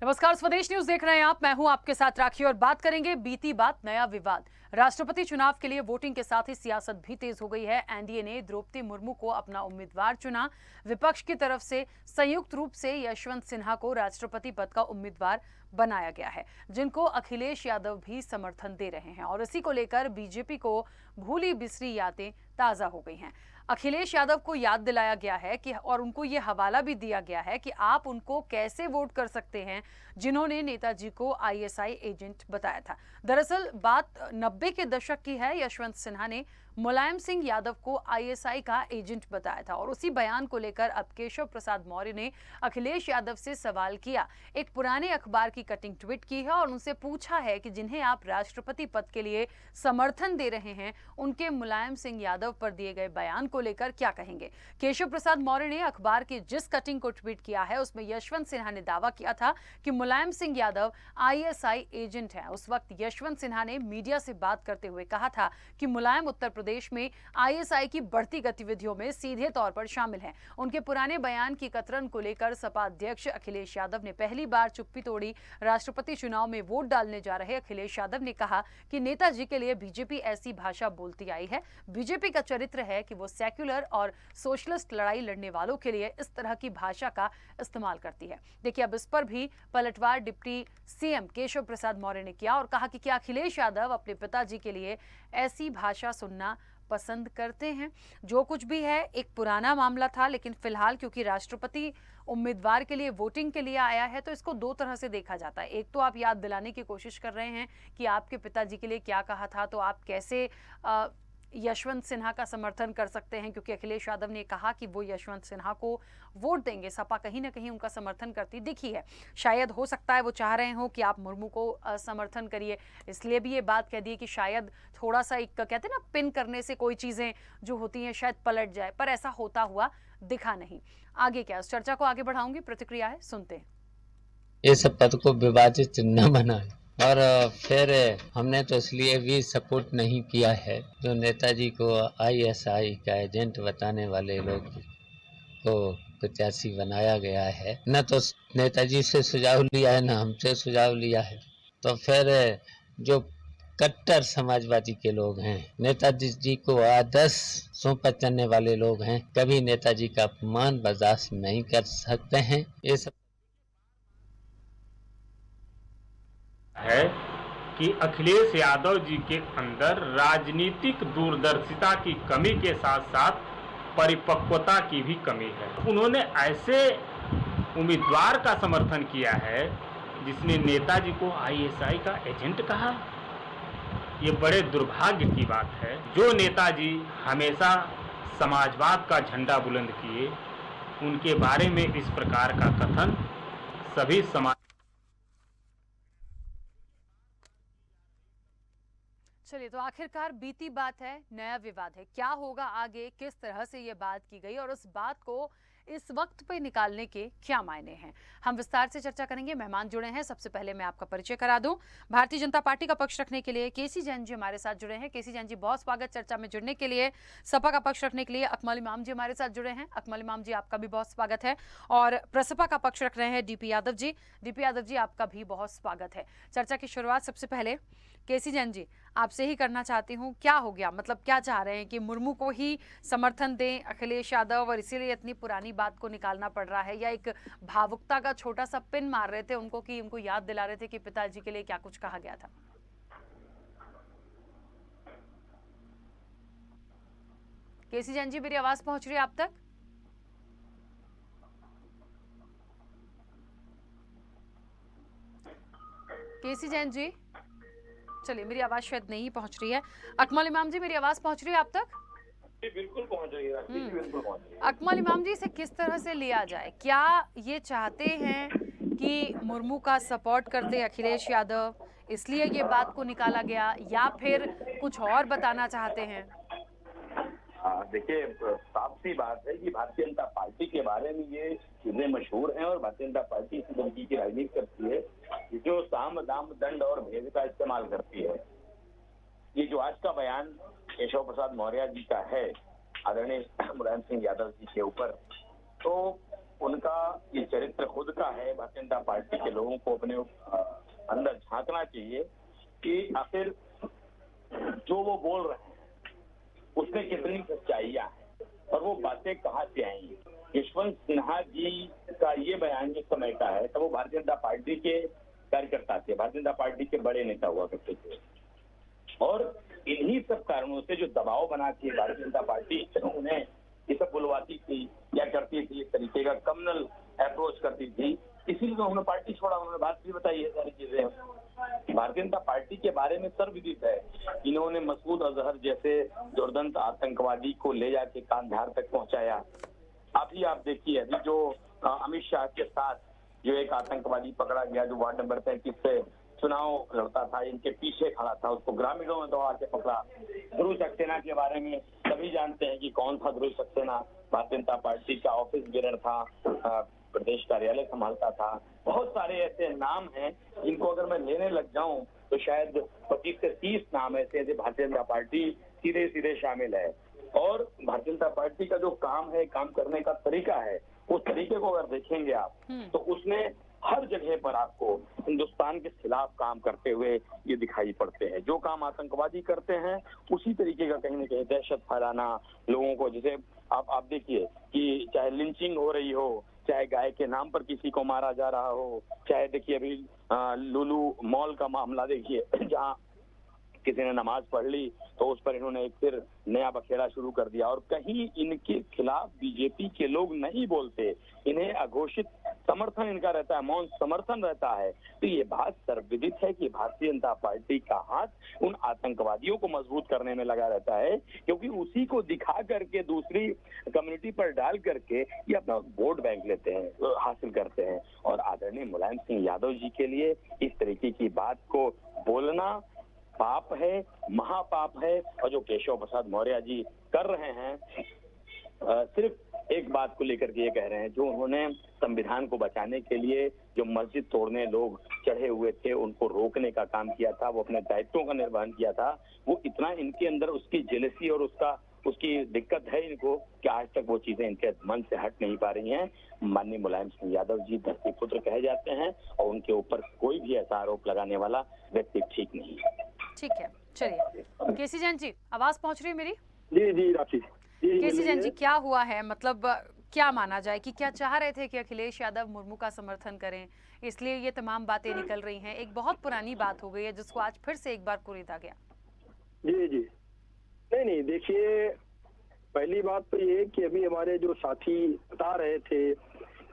नमस्कार, स्वदेश न्यूज देख रहे हैं आप। मैं हूं आपके साथ राखी और बात करेंगे बीती बात नया विवाद। राष्ट्रपति चुनाव के लिए वोटिंग के साथ ही सियासत भी तेज हो गई है। एनडीए ने द्रौपदी मुर्मू को अपना उम्मीदवार चुना। विपक्ष की तरफ से संयुक्त रूप से यशवंत सिन्हा को राष्ट्रपति पद का उम्मीदवार बनाया गया है, जिनको अखिलेश यादव भी समर्थन दे रहे हैं और इसी को लेकर बीजेपी को भूली बिसरी यादें ताजा हो गई हैं। अखिलेश यादव को याद दिलाया गया है कि और उनको ये हवाला भी दिया गया है कि आप उनको कैसे वोट कर सकते हैं जिन्होंने नेताजी को आईएसआई एजेंट बताया था। दरअसल बात 90 के दशक की है। यशवंत सिन्हा ने मुलायम सिंह यादव को आईएसआई का एजेंट बताया था और उसी बयान को लेकर अब केशव प्रसाद मौर्य ने अखिलेश यादव से सवाल किया। एक पुराने अखबार की कटिंग ट्वीट की है और उनसे पूछा है कि जिन्हें आप राष्ट्रपति पद के लिए समर्थन दे रहे हैं, उनके मुलायम सिंह यादव पर दिए गए बयान को लेकर क्या कहेंगे। केशव प्रसाद मौर्य ने अखबार की जिस कटिंग को ट्वीट किया है उसमें यशवंत सिन्हा ने दावा किया था कि मुलायम सिंह यादव आईएसआई एजेंट हैं। उस वक्त यशवंत सिन्हा ने मीडिया से बात करते हुए कहा था कि मुलायम उत्तर प्रदेश में आईएसआई की बढ़ती गतिविधियों में सीधे तौर पर शामिल हैं। उनके पुराने बयान की कतरन को लेकर सपा अध्यक्ष अखिलेश यादव ने पहली बार चुप्पी तोड़ी। राष्ट्रपति चुनाव में वोट डालने जा रहे अखिलेश यादव ने कहा कि नेताजी के लिए बीजेपी ऐसी भाषा बोलती आई है। बीजेपी का चरित्र है कि वो सेक्युलर और सोशलिस्ट लड़ाई लड़ने वालों के लिए इस तरह की भाषा का इस्तेमाल करती है। देखिए, अब इस पर भी पलटवार डिप्टी सीएम केशव प्रसाद मौर्य ने किया और कहा कि क्या अखिलेश यादव अपने पिताजी के लिए ऐसी भाषा सुनना पसंद करते हैं। जो कुछ भी है एक पुराना मामला था, लेकिन फिलहाल क्योंकि राष्ट्रपति उम्मीदवार के लिए वोटिंग के लिए आया है तो इसको दो तरह से देखा जाता है। एक तो आप याद दिलाने की कोशिश कर रहे हैं कि आपके पिताजी के लिए क्या कहा था, तो आप कैसे यशवंत सिन्हा का समर्थन कर सकते हैं, क्योंकि अखिलेश यादव ने कहा कि वो यशवंत सिन्हा को वोट देंगे। सपा कहीं ना कहीं उनका समर्थन करती दिखी है। शायद हो सकता है वो चाह रहे हो कि आप मुर्मू को समर्थन करिए, इसलिए भी ये बात कह दी कि शायद थोड़ा सा एक कहते हैं ना, पिन करने से कोई चीजें जो होती हैं शायद पलट जाए, पर ऐसा होता हुआ दिखा नहीं। आगे क्या, इस चर्चा को आगे बढ़ाऊंगी, प्रतिक्रिया है, सुनते हैं। ये सब पद को विभाजित न बनाए और फिर हमने तो इसलिए भी सपोर्ट नहीं किया है जो नेताजी को आईएसआई का एजेंट बताने वाले लोग को प्रत्याशी बनाया गया है। न तो नेताजी से सुझाव लिया है, न हमसे सुझाव लिया है। तो फिर जो कट्टर समाजवादी के लोग हैं, नेताजी जी को आदर्श सौंपा चलने वाले लोग हैं, कभी नेताजी का अपमान बर्दाश्त नहीं कर सकते हैं। ये सब है कि अखिलेश यादव जी के अंदर राजनीतिक दूरदर्शिता की कमी के साथ साथ परिपक्वता की भी कमी है। उन्होंने ऐसे उम्मीदवार का समर्थन किया है जिसने नेताजी को आईएसआई का एजेंट कहा। ये बड़े दुर्भाग्य की बात है। जो नेताजी हमेशा समाजवाद का झंडा बुलंद किए, उनके बारे में इस प्रकार का कथन सभी समाज चलिए, तो आखिरकार बीती बात है, नया विवाद है। क्या होगा आगे, किस तरह से ये बात की गई और उस बात को इस वक्त पे निकालने के क्या मायने हैं, हम विस्तार से चर्चा करेंगे। मेहमान जुड़े हैं, सबसे पहले मैं आपका परिचय करा दूं। भारतीय जनता पार्टी का पक्ष रखने के लिए केसी जैन जी हमारे साथ जुड़े हैं। केसी जैन जी, बहुत स्वागत चर्चा में जुड़ने के लिए। सपा का पक्ष रखने के लिए अकमल इमाम जी हमारे साथ जुड़े हैं। अकमल इमाम जी, आपका भी बहुत स्वागत है। और प्रसपा का पक्ष रख रहे हैं डीपी यादव जी। डीपी यादव जी, आपका भी बहुत स्वागत है। चर्चा की शुरुआत सबसे पहले केसी जैन जी आपसे ही करना चाहती हूँ। क्या हो गया, मतलब क्या चाह रहे हैं कि मुर्मू को ही समर्थन दें अखिलेश यादव, और इसीलिए इतनी पुरानी बात को निकालना पड़ रहा है, या एक भावुकता का छोटा सा पिन मार रहे थे उनको कि उनको याद दिला रहे थे कि पिताजी के लिए क्या कुछ कहा गया था? केसी जैन जी, मेरी आवाज पहुंच रही है आप तक? केसी जैन जी, चलिए, मेरी आवाज शायद नहीं पहुंच रही है। अकमल इमाम जी, मेरी आवाज पहुंच रही है आप तक? बिल्कुल पहुंच रही है, बिल्कुल पहुंच रही है। अकमल इमाम जी, इसे किस तरह से लिया जाए? क्या ये चाहते हैं कि मुर्मू का सपोर्ट करते अखिलेश यादव, इसलिए ये बात को निकाला गया, या फिर कुछ और बताना चाहते हैं? देखिए, साफ सी बात है कि भारतीय जनता पार्टी के बारे में ये चीजें मशहूर हैं और भारतीय जनता पार्टी इसी तरीके की राजनीति करती है कि जो साम दाम दंड और भेद का इस्तेमाल करती है। ये जो आज का बयान केशव प्रसाद मौर्य जी का है आदरणीय मुलायम सिंह यादव जी के ऊपर, तो उनका ये चरित्र खुद का है। भारतीय जनता पार्टी के लोगों को अपने अंदर झांकना चाहिए कि आखिर जो वो बोल रहे हैं उसमें कितनी सच्चाइयां हैं और वो बातें कहाँ से आई। यशवंत सिन्हा जी का ये बयान जिस समय का है तो वो भारतीय जनता पार्टी के कार्यकर्ता थे, भारतीय जनता पार्टी के बड़े नेता हुआ करते थे और इन्हीं सब कारणों से जो दबाव बनाती है भारतीय जनता पार्टी उन्हें ये सब बुलवाती थी या करती थी, इस तरीके का कम्युनल अप्रोच करती थी, इसीलिए उन्होंने पार्टी छोड़ा। उन्होंने बात भी बताई है सारी चीजें। भारतीय जनता पार्टी के बारे में सर्वविदित है, इन्होंने मसूद अजहर जैसे दुर्दांत आतंकवादी को ले जाके कांधार तक पहुंचाया। अभी आप देखिए, अभी जो अमित शाह के साथ जो एक आतंकवादी पकड़ा गया जो वार्ड नंबर 35 से चुनाव लड़ता था, इनके पीछे खड़ा था, उसको ग्रामीणों ने दौड़ा के पकड़ा। ध्रुव सक्सेना के बारे में सभी जानते हैं कि कौन था ध्रुव सक्सेना। भारतीय जनता पार्टी का ऑफिस बेरर था, प्रदेश कार्यालय संभालता था। बहुत सारे ऐसे नाम हैं जिनको अगर मैं लेने लग जाऊं तो शायद 25 से 30 नाम ऐसे भारतीय जनता पार्टी सीधे सीधे शामिल है। और भारतीय जनता पार्टी का जो काम है, काम करने का तरीका है, उस तरीके को अगर देखेंगे आप तो उसमें हर जगह पर आपको हिंदुस्तान के खिलाफ काम करते हुए ये दिखाई पड़ते हैं। जो काम आतंकवादी करते हैं उसी तरीके का कहीं न कहीं दहशत फैलाना लोगों को, जैसे आप देखिए कि चाहे लिंचिंग हो रही हो, चाहे गाय के नाम पर किसी को मारा जा रहा हो, चाहे देखिए अभी लुलू मॉल का मामला देखिए, जहाँ किसी ने नमाज पढ़ ली तो उस पर इन्होंने एक फिर नया बखेड़ा शुरू कर दिया। और कहीं इनके खिलाफ बीजेपी के लोग नहीं बोलते, इन्हें अघोषित समर्थन इनका रहता है, मौन समर्थन रहता है। तो ये बात सर्वविदित है कि भारतीय जनता पार्टी का हाथ उन आतंकवादियों को मजबूत करने में लगा रहता है, क्योंकि उसी को दिखा करके दूसरी कम्युनिटी पर डाल करके ये अपना वोट बैंक लेते हैं, हासिल करते हैं। और आदरणीय मुलायम सिंह यादव जी के लिए इस तरीके की बात को बोलना पाप है, महापाप है। और जो केशव प्रसाद मौर्य जी कर रहे हैं, सिर्फ एक बात को लेकर के ये कह रहे हैं, जो उन्होंने संविधान को बचाने के लिए जो मस्जिद तोड़ने लोग चढ़े हुए थे उनको रोकने का काम किया था, वो अपने दायित्वों का निर्वहन किया था, वो इतना इनके अंदर उसकी जेलसी और उसकी दिक्कत है इनको कि आज तक वो चीजें इनके मन से हट नहीं पा रही हैं। माननीय मुलायम सिंह यादव जी धरती पुत्र कहे जाते हैं और उनके ऊपर कोई भी ऐसा आरोप लगाने वाला व्यक्ति ठीक नहीं है। ठीक है, चलिए केसी जैन जी, आवाज पहुंच रही है मेरी? जी जी राशि जी। केसी जैन जी, क्या हुआ है, मतलब क्या माना जाए कि क्या चाह रहे थे कि अखिलेश यादव मुर्मू का समर्थन करें, इसलिए ये तमाम बातें निकल रही हैं? एक बहुत पुरानी बात हो गई है जिसको आज फिर से एक बार कुरीदा गया। जी जी, नहीं देखिए, पहली बात तो ये कि अभी हमारे जो साथी बता रहे थे,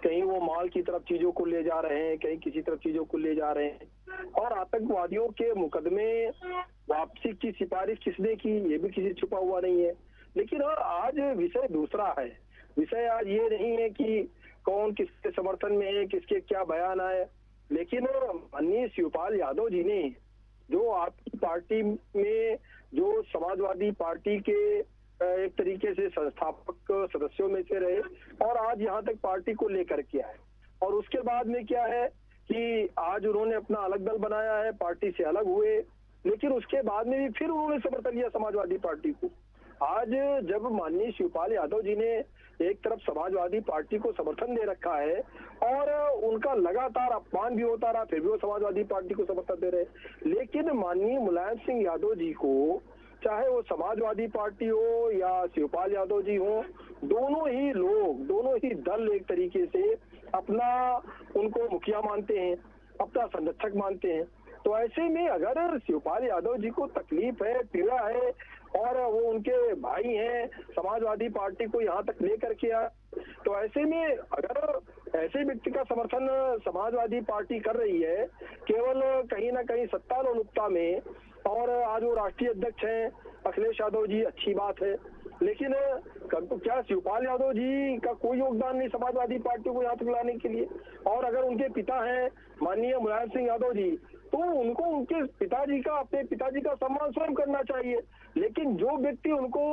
कहीं वो माल की तरफ चीजों को ले जा रहे हैं, कहीं किसी तरफ चीजों को ले जा रहे हैं। और आतंकवादियों के मुकदमे वापसी की सिफारिश किसने की, ये भी किसी छुपा हुआ नहीं है। लेकिन आज विषय दूसरा है। विषय आज ये नहीं है कि कौन किसके समर्थन में है, किसके क्या बयान आए, लेकिन माननीय शिवपाल यादव जी ने जो आपकी पार्टी में जो समाजवादी पार्टी के एक तरीके से संस्थापक सदस्यों में से रहे और आज यहाँ तक पार्टी को लेकर के आए, और उसके बाद में क्या है कि आज उन्होंने अपना अलग दल बनाया है, पार्टी से अलग हुए, लेकिन उसके बाद में भी फिर उन्होंने समर्थन दिया समाजवादी पार्टी को। आज जब माननीय शिवपाल यादव जी ने एक तरफ समाजवादी पार्टी को समर्थन दे रखा है और उनका लगातार अपमान भी होता रहा, फिर भी वो समाजवादी पार्टी को समर्थन दे रहे, लेकिन माननीय मुलायम सिंह यादव जी को, चाहे वो समाजवादी पार्टी हो या शिवपाल यादव जी हो, दोनों ही लोग, दोनों ही दल एक तरीके से अपना उनको मुखिया मानते हैं, अपना संरक्षक मानते हैं। तो ऐसे में अगर शिवपाल यादव जी को तकलीफ है, पीड़ा है और वो उनके भाई हैं, समाजवादी पार्टी को यहाँ तक लेकर के आए, तो ऐसे में अगर ऐसे व्यक्ति का समर्थन समाजवादी पार्टी कर रही है केवल कहीं ना कहीं सत्ता लोलुपता में, और आज वो राष्ट्रीय अध्यक्ष हैं अखिलेश यादव जी, अच्छी बात है, लेकिन क्या शिवपाल यादव जी का कोई योगदान नहीं समाजवादी पार्टी को यहाँ तक लाने के लिए? और अगर उनके पिता हैं माननीय मुलायम सिंह यादव जी, तो उनको उनके पिताजी का, अपने पिताजी का सम्मान स्वयं करना चाहिए। लेकिन जो व्यक्ति उनको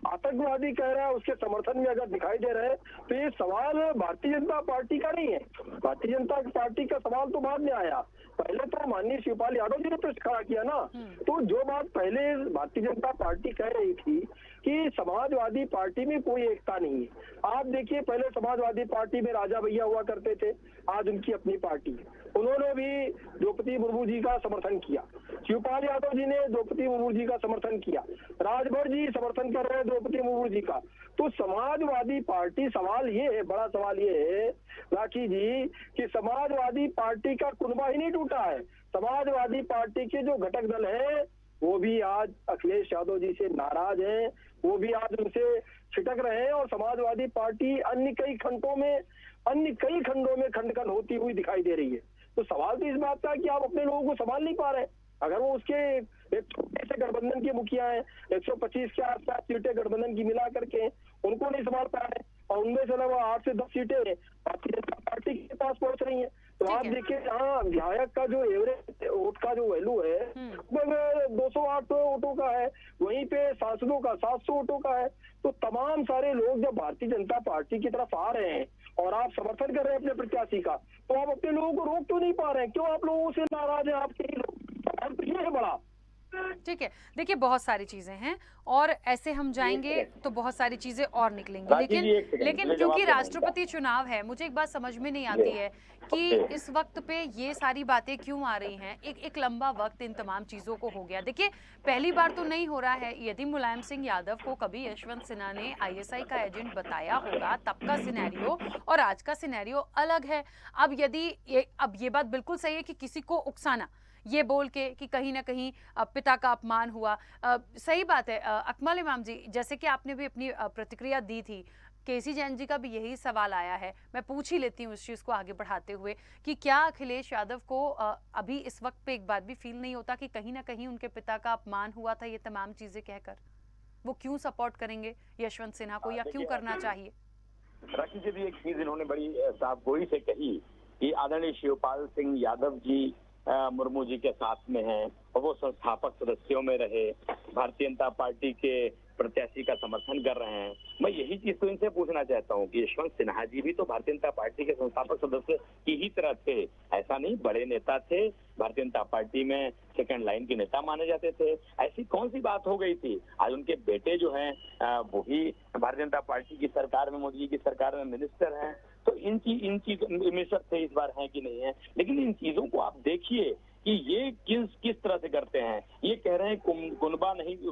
आतंकवादी कह रहा है उसके समर्थन में अगर दिखाई दे रहे हैं तो ये सवाल भारतीय जनता पार्टी का नहीं है। भारतीय जनता पार्टी का सवाल तो बाद में आया, पहले तो माननीय शिवपाल यादव जी ने प्रश्न खड़ा किया ना। तो जो बात पहले भारतीय जनता पार्टी कह रही थी कि समाजवादी पार्टी में कोई एकता नहीं है। आप देखिए, पहले समाजवादी पार्टी में राजा भैया हुआ करते थे, आज उनकी अपनी पार्टी है। उन्होंने भी द्रौपदी मुर्मू जी का समर्थन किया, शिवपाल यादव जी ने द्रौपदी मुर्मू जी का समर्थन किया, राजभर जी समर्थन कर रहे हैं द्रौपदी मुर्मू जी का। तो समाजवादी पार्टी, सवाल ये है, बड़ा सवाल ये है राखी जी कि समाजवादी पार्टी का कुनबा ही नहीं टूटा है। समाजवादी पार्टी के जो घटक दल हैं वो भी आज अखिलेश यादव जी से नाराज हैं, वो भी आज उनसे छिटक रहे हैं और समाजवादी पार्टी अन्य कई खंडों में खंडन होती हुई दिखाई दे रही है। तो सवाल तो इस बात का है कि आप अपने लोगों को संभाल नहीं पा रहे। अगर वो उसके एक छोटे से गठबंधन के मुखिया हैं, 125 के आसपास सीटें गठबंधन की मिला करके उनको नहीं संभाल पा रहे और उनमें से लगभग 8 से 10 सीटें भारतीय जनता पार्टी के पास पहुंच रही हैं। तो आप देखिए, यहाँ विधायक का जो एवरेज वोट का जो वैल्यू है लगभग 208 वोटों का है, वहीं पे सांसदों का 700 वोटों का है। तो तमाम सारे लोग जब भारतीय जनता पार्टी की तरफ आ रहे हैं और आप समर्थन कर रहे हैं अपने प्रत्याशी का, तो आप अपने लोगों को रोक क्यों नहीं पा रहे हैं? क्यों आप लोगों से नाराज है? आपके ही लोग, ये है बड़ा। ठीक है, देखिए बहुत सारी चीजें हैं और ऐसे हम जाएंगे तो बहुत सारी चीजें और निकलेंगी, लेकिन क्योंकि राष्ट्रपति चुनाव है, मुझे एक बात समझ में नहीं आती है कि इस वक्त पे ये सारी बातें क्यों आ रही हैं। एक लंबा वक्त इन तमाम चीजों को हो गया। देखिए, पहली बार तो नहीं हो रहा है। यदि मुलायम सिंह यादव को कभी यशवंत सिन्हा ने आईएसआई का एजेंट बताया होगा, तब का सिनेरियो और आज का सिनेरियो अलग है। अब ये बात बिल्कुल सही है कि किसी को उकसाना, ये बोल के कि कहीं ना कहीं पिता का अपमान हुआ, सही बात है। अकमल इमाम जी, जैसे कि आपने भी अपनी प्रतिक्रिया दी थी, केसी जैन जी का भी यही सवाल आया है। मैं पूछ ही लेती हूँ इस चीज़ को आगे बढ़ाते हुए कि क्या अखिलेश यादव को अभी इस वक्त पे एक बात भी फील नहीं होता कि कहीं ना कहीं उनके पिता का अपमान हुआ था? ये तमाम चीज़ें कहकर वो क्यों सपोर्ट करेंगे यशवंत सिन्हा को, या क्यों करना चाहिए? राखी जी, भी एक चीज इन्होंने बड़ी साफगोई से कही कि आदरणीय शिवपाल सिंह यादव जी मुर्मू जी के साथ में हैं और वो संस्थापक सदस्यों में रहे, भारतीय जनता पार्टी के प्रत्याशी का समर्थन कर रहे हैं। मैं यही चीज तो इनसे पूछना चाहता हूँ कि यशवंत सिन्हा जी भी तो भारतीय जनता पार्टी के संस्थापक सदस्य की ही तरह थे, ऐसा नहीं? बड़े नेता थे, भारतीय जनता पार्टी में सेकंड लाइन के नेता माने जाते थे। ऐसी कौन सी बात हो गई थी? आज उनके बेटे जो हैं वो भी भारतीय जनता पार्टी की सरकार में, मोदी जी की सरकार में मिनिस्टर हैं। तो इन चीजों मिनिस्टर थे, इस बार हैं कि नहीं है, लेकिन इन चीजों को आप देखिए कि ये किस तरह से करते हैं। ये कह रहे हैं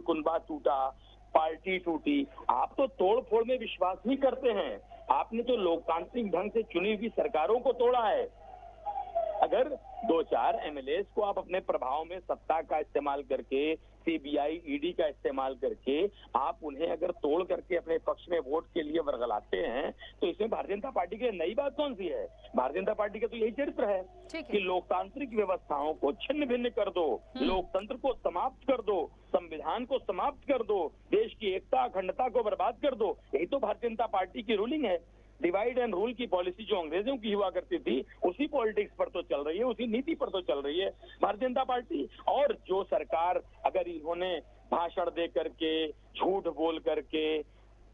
कुनबा टूटा, पार्टी टूटी। आप तो तोड़ फोड़ में विश्वास नहीं करते हैं। आपने तो लोकतांत्रिक ढंग से चुनी हुई सरकारों को तोड़ा है। अगर 2-4 एमएलए को आप अपने प्रभाव में सत्ता का इस्तेमाल करके, सीबीआई ईडी का इस्तेमाल करके आप उन्हें अगर तोड़ करके अपने पक्ष में वोट के लिए वर्गलाते हैं, तो इसमें भारतीय जनता पार्टी की नई बात कौन सी है? भारतीय जनता पार्टी का तो यही चरित्र है कि लोकतांत्रिक व्यवस्थाओं को छिन्न भिन्न कर दो, लोकतंत्र को समाप्त कर दो, संविधान को समाप्त कर दो, देश की एकता अखंडता को बर्बाद कर दो। यही तो भारतीय जनता पार्टी की रूलिंग है। डिवाइड एंड रूल की पॉलिसी जो अंग्रेजों की हुआ करती थी, उसी पॉलिटिक्स पर तो चल रही है, उसी नीति पर तो चल रही है भारतीय जनता पार्टी। और जो सरकार अगर इन्होंने भाषण दे करके, झूठ बोल करके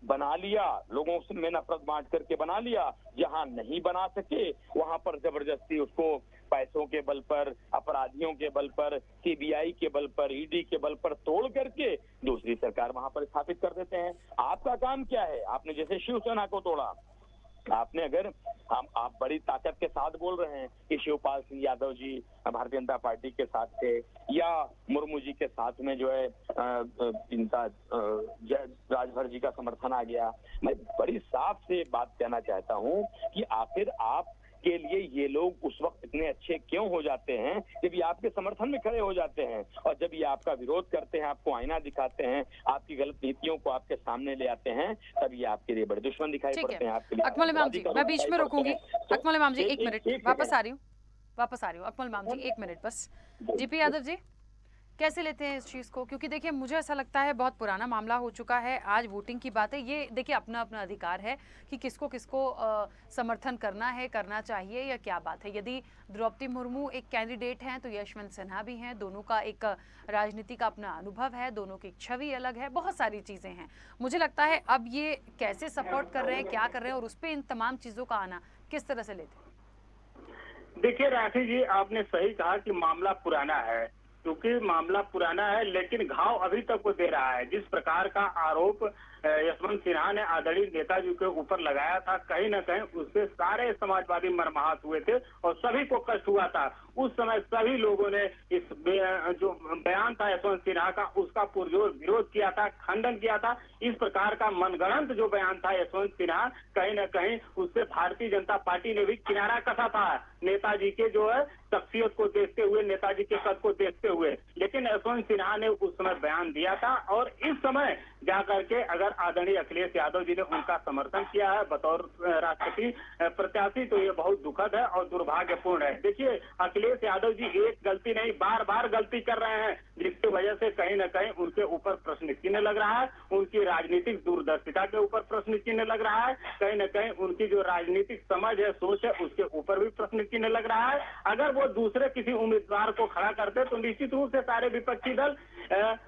बना लिया, लोगों में नफरत बांट करके बना लिया, जहां नहीं बना सके वहां पर जबरदस्ती उसको पैसों के बल पर, अपराधियों के बल पर, सीबीआई के बल पर, ईडी के बल पर तोड़ करके दूसरी सरकार वहां पर स्थापित कर देते हैं। आपका काम क्या है? आपने जैसे शिवसेना को तोड़ा, आपने अगर आप बड़ी ताकत के साथ बोल रहे हैं कि शिवपाल सिंह यादव जी भारतीय जनता पार्टी के साथ थे, या मुर्मू जी के साथ में जो है इनका राजभर जी का समर्थन आ गया। मैं बड़ी साफ से बात कहना चाहता हूं कि आखिर आप के लिए ये लोग उस वक्त इतने अच्छे क्यों हो जाते हैं जब ये आपके समर्थन में खड़े हो जाते हैं, और जब ये आपका विरोध करते हैं, आपको आईना दिखाते हैं, आपकी गलत नीतियों को आपके सामने ले आते हैं, तब ये आपके लिए बड़े दुश्मन दिखाई पड़ते हैं। आपके लिए अकमल इमाम जी, मैं बीच में रोकूंगी। अकमल इमाम जी, एक मिनट, वापस आ रही हूँ अकमल इमाम जी, एक मिनट बस। जीपी यादव जी, कैसे लेते हैं इस चीज़ को? क्योंकि देखिए मुझे ऐसा लगता है बहुत पुराना मामला हो चुका है, आज वोटिंग की बात है। ये देखिए अपना अपना अधिकार है कि किसको किसको समर्थन करना है, करना चाहिए या क्या बात है। यदि द्रौपदी मुर्मू एक कैंडिडेट हैं तो यशवंत सिन्हा भी हैं, दोनों का एक राजनीति का अपना अनुभव है, दोनों की छवि अलग है, बहुत सारी चीज़ें हैं। मुझे लगता है अब ये कैसे सपोर्ट कर रहे हैं, क्या कर रहे हैं और उस पर इन तमाम चीज़ों का आना किस तरह से लेते हैं? देखिए राशि जी, आपने सही कहा कि मामला पुराना है, क्योंकि मामला पुराना है लेकिन घाव अभी तक वो दे रहा है। जिस प्रकार का आरोप यशवंत सिन्हा ने आदरणीय नेताजी के ऊपर लगाया था, कहीं न कहीं उससे सारे समाजवादी मर्माहत हुए थे और सभी को कष्ट हुआ था। उस समय सभी लोगों ने इस जो बयान था यशवंत सिन्हा का, उसका पुरजोर विरोध किया था, खंडन किया था। इस प्रकार का मनगढ़ंत जो बयान था यशवंत सिन्हा, कहीं न कहीं उससे भारतीय जनता पार्टी ने भी किनारा कसा था नेताजी के जो है शख्सियत को देखते हुए, नेताजी के कद को देखते हुए। लेकिन यशवंत सिन्हा ने उस समय बयान दिया था और इस समय जाकर के अगर आदरणीय अखिलेश यादव जी ने उनका समर्थन किया है बतौर राष्ट्रपति प्रत्याशी, तो ये बहुत दुखद है और दुर्भाग्यपूर्ण है। देखिए अखिलेश यादव जी एक गलती नहीं, बार बार गलती कर रहे हैं, जिसकी वजह से कहीं न कहीं उनके ऊपर प्रश्न चिन्ह लग रहा है, उनकी राजनीतिक दूरदर्शिता के ऊपर प्रश्न चिन्ह लग रहा है, कहीं न कहीं उनकी जो राजनीतिक समझ है, सोच है, उसके ऊपर भी प्रश्न चिन्ह लग रहा है। अगर वो दूसरे किसी उम्मीदवार को खड़ा करते तो निश्चित रूप से सारे विपक्षी दल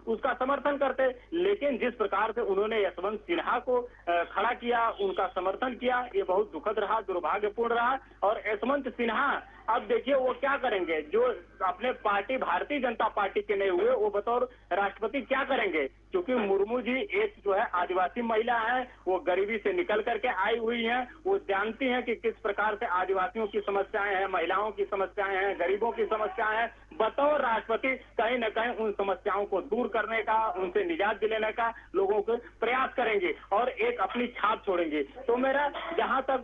उसका समर्थन करते, लेकिन जिस प्रकार से उन्होंने यशवंत सिन्हा को खड़ा किया, उनका समर्थन किया, ये बहुत दुखद रहा, दुर्भाग्यपूर्ण रहा। और यशवंत सिन्हा अब देखिए वो क्या करेंगे, जो अपने पार्टी भारतीय जनता पार्टी के नहीं हुए, वो बतौर राष्ट्रपति क्या करेंगे? क्योंकि मुर्मू जी एक जो है आदिवासी महिला है, वो गरीबी से निकल करके आई हुई हैं, वो जानती हैं कि किस प्रकार से आदिवासियों की समस्याएं हैं, महिलाओं की समस्याएं हैं, गरीबों की समस्याएं हैं। बतौर राष्ट्रपति कहीं न कहीं उन समस्याओं को दूर करने का, उनसे निजात दिलाने का लोगों को प्रयास करेंगे और एक अपनी छाप छोड़ेंगे। तो मेरा जहां तक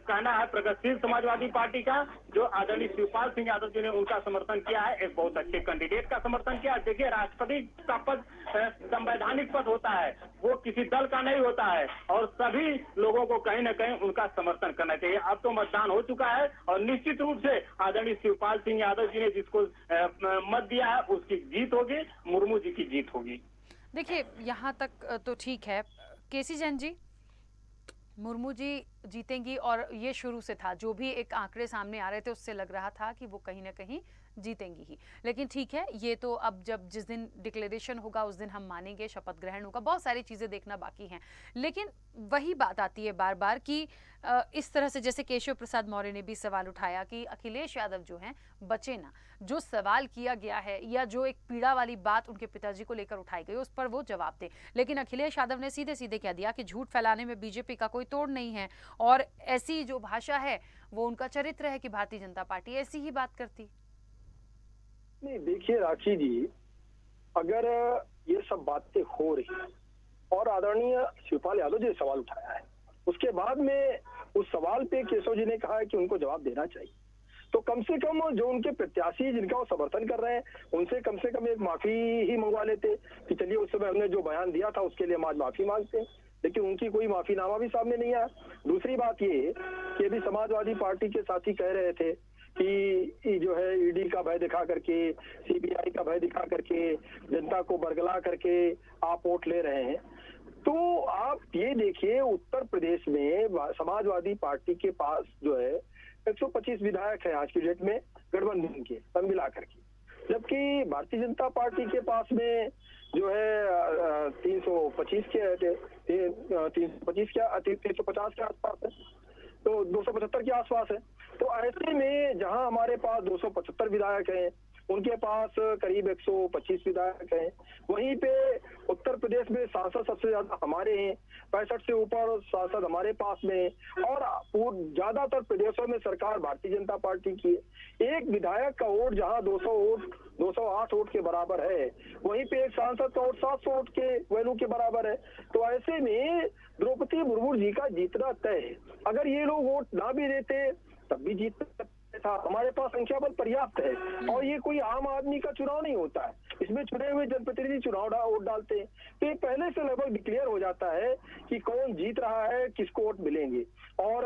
कहना है प्रगतिशील समाजवादी पार्टी का, जो आदरणीय शिवपाल सिंह यादव जी ने उनका समर्थन किया है, एक बहुत अच्छे कैंडिडेट का समर्थन किया। देखिए राष्ट्रपति का पद संवैधानिक पद होता है, वो किसी दल का नहीं होता है और सभी लोगों को कहीं न कहीं उनका समर्थन करना चाहिए। अब तो मतदान हो चुका है और निश्चित रूप से आदरणीय शिवपाल सिंह यादव जी ने जिसको मत दिया है उसकी जीत होगी, मुर्मू जी की जीत होगी। देखिए यहाँ तक तो ठीक है। केसी जैन जी, मुर्मू जी जीतेंगी और ये शुरू से था, जो भी एक आंकड़े सामने आ रहे थे उससे लग रहा था कि वो कहीं ना कहीं जीतेंगी ही। लेकिन ठीक है, ये तो अब जब जिस दिन डिक्लेरेशन होगा उस दिन हम मानेंगे, शपथ ग्रहण होगा, बहुत सारी चीज़ें देखना बाकी हैं। लेकिन वही बात आती है बार बार कि इस तरह से, जैसे केशव प्रसाद मौर्य ने भी सवाल उठाया कि अखिलेश यादव जो हैं बचे ना। जो सवाल किया गया है या जो एक पीड़ा वाली बात उनके पिताजी को लेकर उठाई गई, उस पर वो जवाब दें। लेकिन अखिलेश यादव ने सीधे सीधे कह दिया कि झूठ फैलाने में बीजेपी का कोई तोड़ नहीं है और ऐसी जो भाषा है वो उनका चरित्र है कि भारतीय जनता पार्टी ऐसी ही बात करती। नहीं देखिए राखी जी, अगर ये सब बातें हो रही और आदरणीय शिवपाल यादव जी ने सवाल उठाया है, उसके बाद में उस सवाल पे केशव जी ने कहा है कि उनको जवाब देना चाहिए, तो कम से कम जो उनके प्रत्याशी जिनका वो समर्थन कर रहे हैं उनसे कम से कम एक माफी ही मंगवा लेते कि चलिए उस समय हमने जो बयान दिया था उसके लिए हम आज माफी मांगते हैं। लेकिन उनकी कोई माफीनामा भी सामने नहीं आया। दूसरी बात ये कि अभी समाजवादी पार्टी के साथी कह रहे थे कि जो है ईडी का भय दिखा करके, सीबीआई का भय दिखा करके, जनता को बरगला करके आप वोट ले रहे हैं। तो आप ये देखिए उत्तर प्रदेश में समाजवादी पार्टी के पास जो है 125 विधायक है आज की डेट में गठबंधन के सब मिला करके, जबकि भारतीय जनता पार्टी के पास में जो है 325 के 350 के आसपास है, तो 275 के आसपास है। तो ऐसे में जहां हमारे पास 275 विधायक हैं, उनके पास करीब 125 विधायक हैं, वहीं पे उत्तर प्रदेश में सांसद सबसे ज्यादा हमारे हैं, 65 से ऊपर सांसद हमारे पास में, और ज्यादातर प्रदेशों में सरकार भारतीय जनता पार्टी की है। एक विधायक का वोट जहां 208 वोट के बराबर है, वहीं पे एक सांसद का वोट 700 वोट के वैल्यू के बराबर है। तो ऐसे में द्रौपदी मुर्मू जी का जीतना तय है। अगर ये लोग वोट ना भी देते तब भी जीत सकते। था, हमारे पास संख्या बल पर्याप्त है और ये कोई आम आदमी का चुनाव नहीं होता है, इसमें चुने हुए जनप्रतिनिधि वोट डालते हैं। तो ये पहले से लगभग डिक्लेयर हो जाता है कि कौन जीत रहा है, किसको वोट मिलेंगे और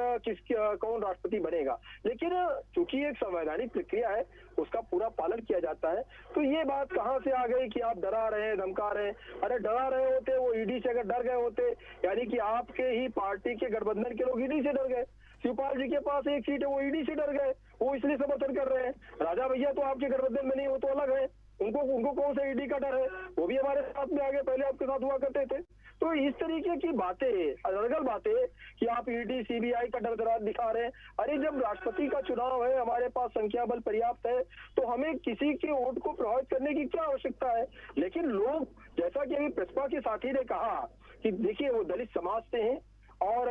कौन राष्ट्रपति बनेगा। लेकिन चूंकि एक संवैधानिक प्रक्रिया है, उसका पूरा पालन किया जाता है। तो ये बात कहाँ से आ गई कि आप डरा रहे हैं, धमका रहे हैं? अरे डरा रहे होते वो ईडी से, अगर डर गए होते, यानी कि आपके ही पार्टी के गठबंधन के लोग ईडी से डर गए। शिवपाल जी के पास एक सीट है, वो ईडी से डर गए, वो इसलिए समर्थन कर रहे हैं। राजा भैया तो आपके गठबंधन में नहीं, वो तो अलग है, उनको कौन सा ईडी का डर है? वो भी हमारे साथ में आगे, पहले आपके साथ हुआ करते थे। तो इस तरीके की बातें, अलग बातें कि आप ईडी सीबीआई का डर दिखा रहे हैं। अरे जब राष्ट्रपति का चुनाव है, हमारे पास संख्या बल पर्याप्त है, तो हमें किसी के वोट को प्रभावित करने की क्या आवश्यकता है? लेकिन लोग, जैसा कि अभी प्रसपा के साथी ने कहा कि देखिए वो दलित समाज से हैं और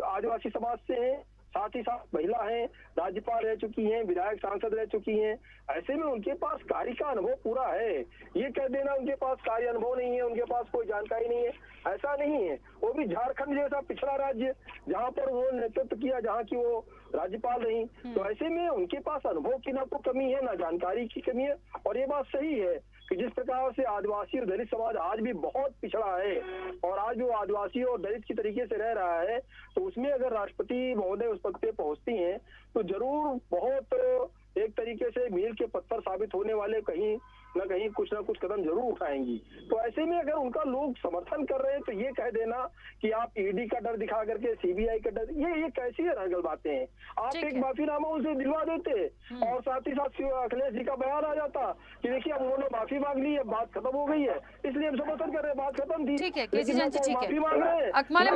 आदिवासी समाज से हैं, साथ ही साथ महिला हैं, राज्यपाल रह चुकी हैं, विधायक सांसद रह चुकी हैं, ऐसे में उनके पास कार्य का अनुभव पूरा है। ये कह देना उनके पास कार्य अनुभव नहीं है, उनके पास कोई जानकारी नहीं है, ऐसा नहीं है। वो भी झारखंड जैसा पिछड़ा राज्य जहाँ पर वो नेतृत्व किया, जहाँ की वो राज्यपाल रही, तो ऐसे में उनके पास अनुभव की ना तो कमी है, ना जानकारी की कमी है। और ये बात सही है कि जिस प्रकार से आदिवासी और दलित समाज आज भी बहुत पिछड़ा है और आज वो आदिवासी और दलित की तरीके से रह रहा है, तो उसमें अगर राष्ट्रपति महोदय उस पद पे पहुंचती हैं तो जरूर बहुत एक तरीके से मील के पत्थर साबित होने वाले कहीं न कहीं कुछ ना कुछ कदम जरूर उठाएंगी। तो ऐसे में अगर उनका लोग समर्थन कर रहे हैं तो ये कह देना कि आप ईडी का डर दिखा करके, सीबीआई का डर, ये कैसी रगल बातें हैं? आप एक माफीनामा उनसे दिलवा देते और साथ ही साथ अखिलेश जी का बयान आ जाता कि देखिए अब उन्होंने माफी मांग ली है, बात खत्म हो गई है, इसलिए हम समर्थन कर रहे हैं, बात खत्म थी। ठीक है केसी जैन जी, ठीक है। अकमल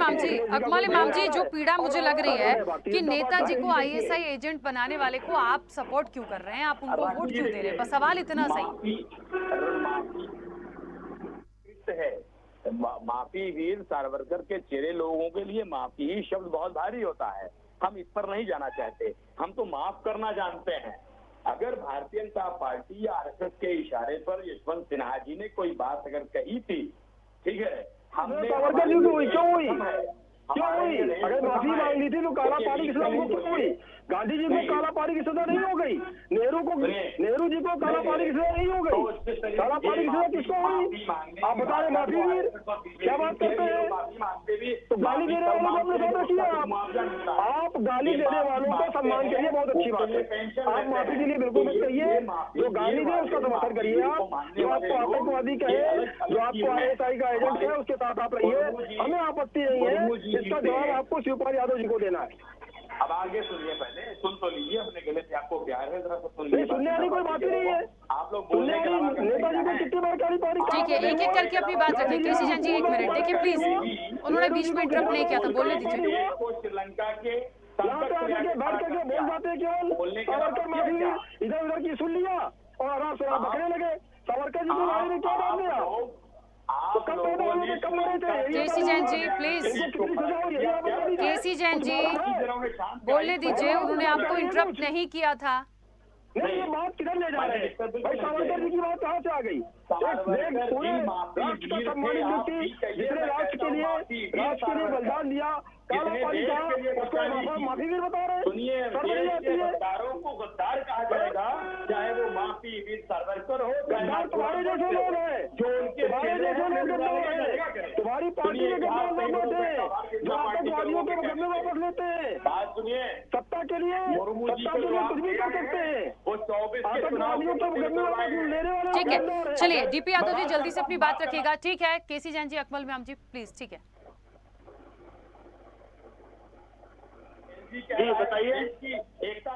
इमाम जी, जो पीड़ा मुझे लग रही है कि नेताजी को आईएसआई एजेंट बनाने वाले को आप सपोर्ट क्यों कर रहे हैं, आप उनको वोट क्यों दे रहे हैं? बस सवाल इतना सही है। माफी वीर सावरकर के चेहरे लोगों के लिए माफी ही शब्द बहुत भारी होता है। हम इस पर नहीं जाना चाहते, हम तो माफ करना जानते हैं। अगर भारतीय जनता पार्टी या आरएसएस के इशारे पर यशवंत सिन्हा जी ने कोई बात अगर कही थी, ठीक है, हमने सावरकर जी को क्यों हुई? अगर माफी मांग ली थी तो काला पानी की सजा क्यों हुई? गांधी जी को काला पानी की सजा नहीं हो गई, नेहरू जी को काला पानी की सजा नहीं हो गई, काला पानी की सजा किसको हुई? आप बता रहे माफी वीर, क्या बात करते हैं? तो गाली देने वालों को अपने साथ रखिए। आप गाली देने वालों का सम्मान करिए, बहुत अच्छी बात है। आप माफी के लिए बिल्कुल मत कहिए, जो गाली दे उसका समर्थन करिए। आप जो आपको आतंकवादी कहे, जो आपको आईएसआई का एजेंट है, उसके साथ आप रहिए, हमें आपत्ति नहीं है। इसका जवाब आपको शिवपाल यादव जी को देना है। अब आगे सुनिए, पहले सुन तो लीजिए, अपने गले से आपको प्यार है, जरा सुनिए। सुनने वाली कोई बात ही नहीं है। आप लोग बोलने के अलावा नेताजी को कितनी बार काली पानी? ठीक है, एक एक करके अपनी बात रखिए। केसी जैन जी 1 मिनट देखिए प्लीज, उन्होंने बीच में इंटरप्ट नहीं किया था, बोलने दीजिए। श्रीलंका के यहाँ पे आके बैठ करके बोल जाते हैं केवल सावरकर माफी इधर उधर की सुन लिया और आराम से बकने लगे। सावरकर जी को गाड़ी में क्या डाल दिया? तो कब पैदा हुए थे, कब मरे थे? केसी जैन जी प्लीज, केसी जैन जी बोलने दीजिए, उन्होंने आपको इंटरप्ट नहीं किया था। नहीं, ये बात किधर ले जा रहे हैं भाई? सावरकर जी की बात कहाँ से आ गई? एक पूरे राष्ट्र का सम्मानित व्यक्ति जिसने राष्ट्र के लिए बलिदान दिया, काला पानी का, उसको माफी वीर बता रहे हैं? सुनिए, गद्दारों को गद्दार कहा जाएगा, चाहे वो माफी वीर सावरकर हो। गद्दार तुम्हारे जैसे लोग हैं, जो उनके तुम्हारे जैसे लोग गद्दार हैं, तुम्हारी पार्टी के गद्दार लोग होते हैं जो आतंकवादियों के मुकदमे वापस लेते हैं। बात सुनिए, सत्ता के लिए कुछ भी कर सकते हैं, वो 24 आतंकवादियों के मुकदमे वापस लेने वाले। ठीक है, चलिए डीपी यादव जी जल्दी से अपनी बात रखिएगा। ठीक है केसी जैन जी, अकमल इमाम जी प्लीज। ठीक है जी बताइए कि एकता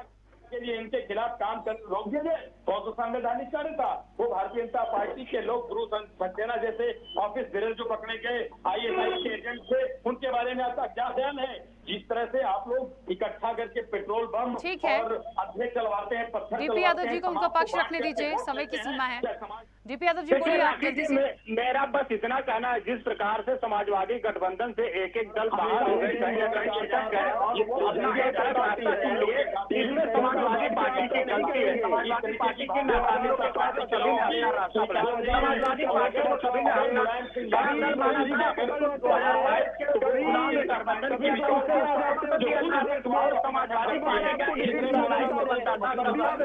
के लिए इनके खिलाफ काम कर रोक दीजिए। कौन सा संवैधानिक कार्य था? वो भारतीय जनता पार्टी के लोग गुरु सक्सेना जैसे ऑफिस बेरर जो पकड़े गए आईएसआई के एजेंट थे, उनके बारे में आपका क्या ध्यान है? जिस तरह से आप लोग इकट्ठा करके पेट्रोल बम और अध्यक्ष चलवाते हैं, पत्थर डीपी यादव जी को उनका पक्ष रखने दीजिए, समय की सीमा है। डीपी यादव जी बोलिए आप जल्दी से। मेरा बस इतना कहना है, जिस प्रकार से समाजवादी गठबंधन से एक एक दल बाहर हो गए, इसमें समाजवादी पार्टी की गलती है। समाजवादी पार्टी के नाकामियों के पास सभी ने अपना रास्ता बनाया। समाजवादी पार्टी को सभी ने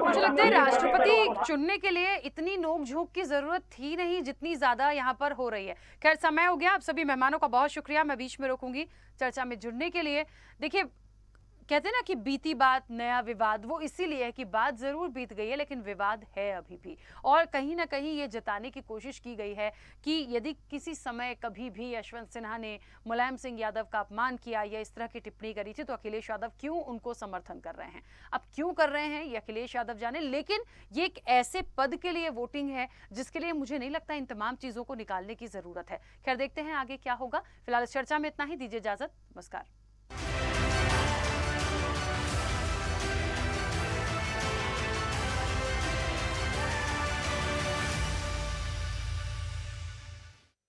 मुझे लगता है राष्ट्रपति चुनने के लिए इतनी नोक-झोंक की जरूरत थी नहीं जितनी ज्यादा यहाँ पर हो रही है। खैर, समय हो गया। आप सभी मेहमानों का बहुत शुक्रिया। मैं बीच में रोकूंगी चर्चा में जुड़ने के लिए। देखिए, कहते हैं ना कि बीती बात नया विवाद, वो इसीलिए है कि बात जरूर बीत गई है लेकिन विवाद है अभी भी। और कहीं ना कहीं ये जताने की कोशिश की गई है कि यदि किसी समय कभी भी यशवंत सिन्हा ने मुलायम सिंह यादव का अपमान किया या इस तरह की टिप्पणी करी थी तो अखिलेश यादव क्यों उनको समर्थन कर रहे हैं। अब क्यों कर रहे हैं ये अखिलेश यादव जाने, लेकिन ये एक ऐसे पद के लिए वोटिंग है जिसके लिए मुझे नहीं लगता इन तमाम चीजों को निकालने की जरूरत है। खैर, देखते हैं आगे क्या होगा। फिलहाल इस चर्चा में इतना ही। दीजिए इजाजत। नमस्कार।